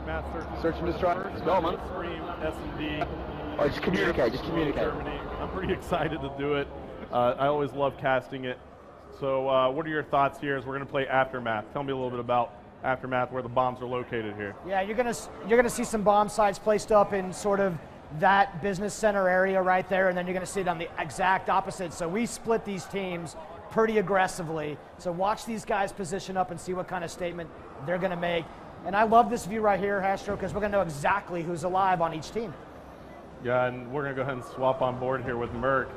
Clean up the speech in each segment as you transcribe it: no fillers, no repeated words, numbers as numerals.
AfterMath Search and destroy. Go, man. Extreme S&D. Oh, just communicate. Just communicate. Germany. I'm pretty excited to do it. I always love casting it. So what are your thoughts here as we're going to play AfterMath? Tell me a little bit about AfterMath, where the bombs are located here. Yeah, you're gonna see some bomb sites placed up in sort of that business center area right there, and then you're gonna see it on the exact opposite. So we split these teams pretty aggressively. So watch these guys position up and see what kind of statement they're gonna make. And I love this view right here, Hastro, because we're gonna know exactly who's alive on each team. Yeah, and we're gonna go ahead and swap on board here with Merc.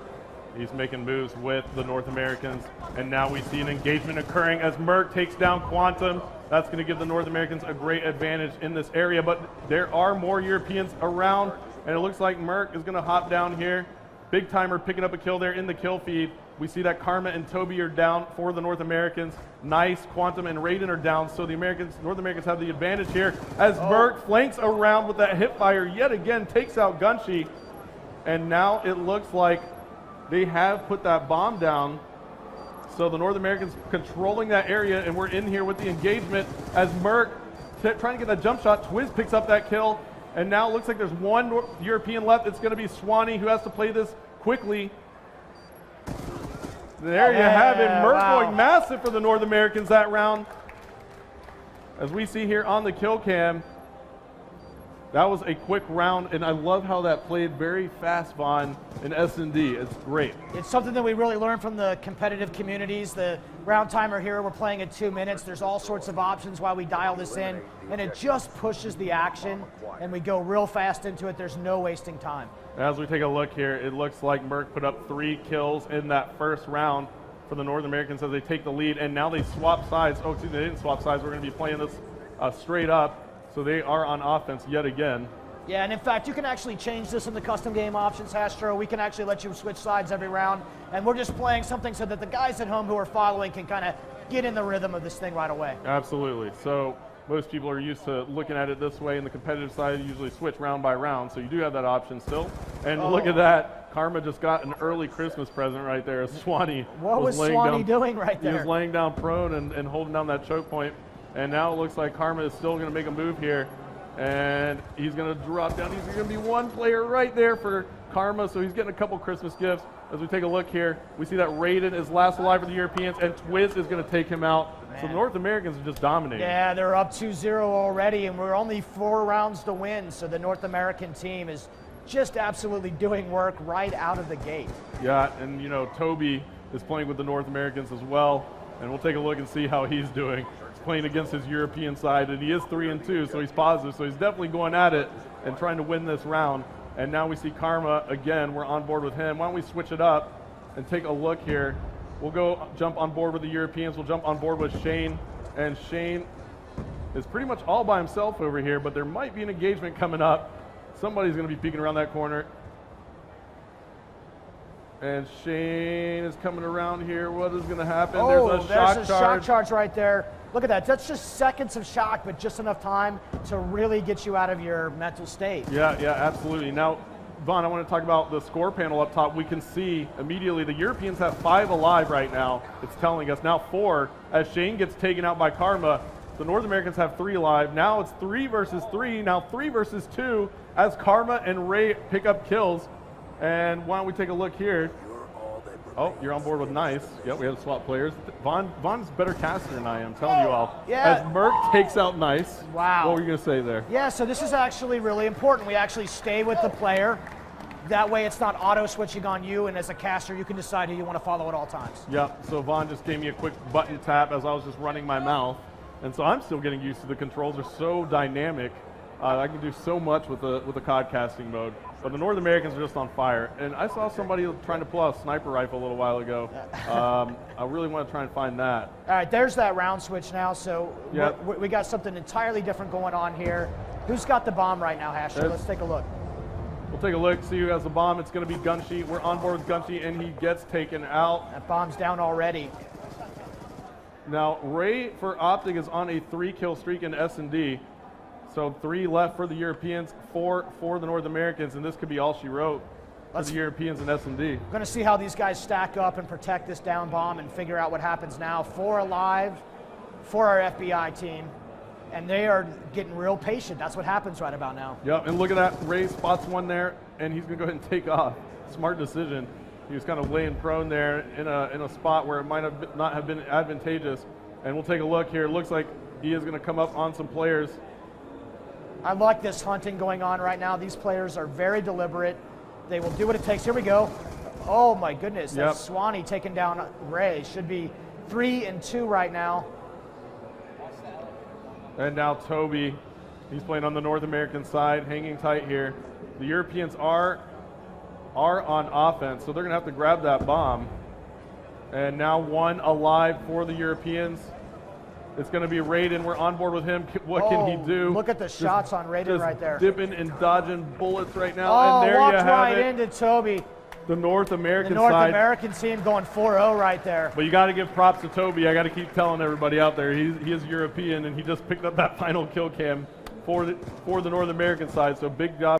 He's making moves with the North Americans, and now we see an engagement occurring as Merc takes down Quantum. That's going to give the North Americans a great advantage in this area, but there are more Europeans around, and it looks like Merc is going to hop down here. Big Timer picking up a kill there in the kill feed. We see that Karma and Toby are down for the North Americans. Nice, Quantum and Raiden are down, so the North Americans have the advantage here as Merc flanks around with that hip fire yet again, takes out Gunshi, and now it looks like they have put that bomb down. So the North Americans controlling that area, and we're in here with the engagement as Merc trying to get that jump shot. Twiz picks up that kill, and now it looks like there's one European left. It's going to be Swanee who has to play this quickly. There you have it. Merc going massive for the North Americans that round. As we see here on the kill cam, that was a quick round, and I love how that played very fast, Vaughn, in S&D. It's great. It's something that we really learned from the competitive communities. The round timer here, we're playing at 2 minutes. There's all sorts of options while we dial this in, and it just pushes the action, and we go real fast into it. There's no wasting time. As we take a look here, it looks like Merc put up 3 kills in that first round for the North Americans as they take the lead, and now they swap sides. Oh, excuse me, they didn't swap sides. We're going to be playing this straight up. So they are on offense yet again. Yeah, and in fact, you can actually change this in the custom game options, Hastro. We can actually let you switch sides every round, and we're just playing something so that the guys at home who are following can kind of get in the rhythm of this thing right away. Absolutely. So most people are used to looking at it this way. In the competitive side, you usually switch round by round, so you do have that option still. And look at that. Karma just got an early Christmas present right there. Swanee. What was Swanee doing right there? He was laying down prone and holding down that choke point. And now it looks like Karma is still going to make a move here. And he's going to drop down. He's going to be one player right there for Karma. So he's getting a couple Christmas gifts. As we take a look here, we see that Raiden is last alive for the Europeans, and Twiz is going to take him out. Man. So the North Americans are just dominating. Yeah, they're up 2-0 already, and we're only 4 rounds to win. So the North American team is just absolutely doing work right out of the gate. Yeah, and you know, Toby is playing with the North Americans as well. And we'll take a look and see how he's doing. Playing against his European side, and he is 3-2, so he's positive. So he's definitely going at it and trying to win this round. And now we see Karma again. We're on board with him. Why don't we switch it up and take a look here? We'll go jump on board with the Europeans. We'll jump on board with Shane, and Shane is pretty much all by himself over here. But there might be an engagement coming up. Somebody's going to be peeking around that corner. And Shane is coming around here. What is going to happen? Oh, there's a shock charge right there. Look at that. That's just seconds of shock, but just enough time to really get you out of your mental state. Yeah, absolutely. Now, Vaughn, I want to talk about the score panel up top. We can see immediately the Europeans have 5 alive right now. It's telling us now 4 as Shane gets taken out by Karma. The North Americans have 3 alive. Now it's 3 versus 3. Now 3 versus 2 as Karma and Ray pick up kills. And why don't we take a look here? Oh, you're on board with Nice. Yep, we have to swap players. Vaughn's better caster than I am, telling you all. Yeah. As Merc takes out Nice. Wow. What were you going to say there? Yeah, so this is actually really important. We actually stay with the player. That way it's not auto-switching on you, and as a caster, you can decide who you want to follow at all times. Yeah, so Vaughn just gave me a quick button tap as I was just running my mouth. And so I'm still getting used to the controls. They're so dynamic. I can do so much with the COD casting mode. But the North Americans are just on fire. And I saw somebody trying to pull out a sniper rifle a little while ago. I really want to try and find that. All right, there's that round switch now. So yep. we got something entirely different going on here. Who's got the bomb right now, Hasher? Let's take a look. We'll take a look, see who has the bomb. It's going to be Gunshi. We're on board with Gunshi, and he gets taken out. That bomb's down already. Now, Ray for Optic is on a 3-kill streak in S&D. So 3 left for the Europeans, 4 for the North Americans, and this could be all she wrote for the Europeans in S&D. We're going to see how these guys stack up and protect this down bomb and figure out what happens now. 4 alive for our FBI team. and they are getting real patient. That's what happens right about now. Yep, and look at that. Ray spots one there, and he's going to go ahead and take off. Smart decision. He was kind of laying prone there in a spot where it might have not have been advantageous. And we'll take a look here. It looks like he is going to come up on some players. I like this hunting going on right now. These players are very deliberate. They will do what it takes. Here we go. Oh my goodness, Yep. that's Swanee taking down Ray. Should be 3-2 right now. And now Toby, he's playing on the North American side, hanging tight here. The Europeans are on offense, so they're going to have to grab that bomb. And now one alive for the Europeans. It's going to be Raiden. We're on board with him. What can he do? Look at the shots on Raiden right there. Dipping and dodging bullets right now. Oh, and there walked you have right it. into Toby. The North American The North side. American team going 4-0 right there. But you got to give props to Toby. I got to keep telling everybody out there, he is European, and he just picked up that final kill cam for the North American side. So big job.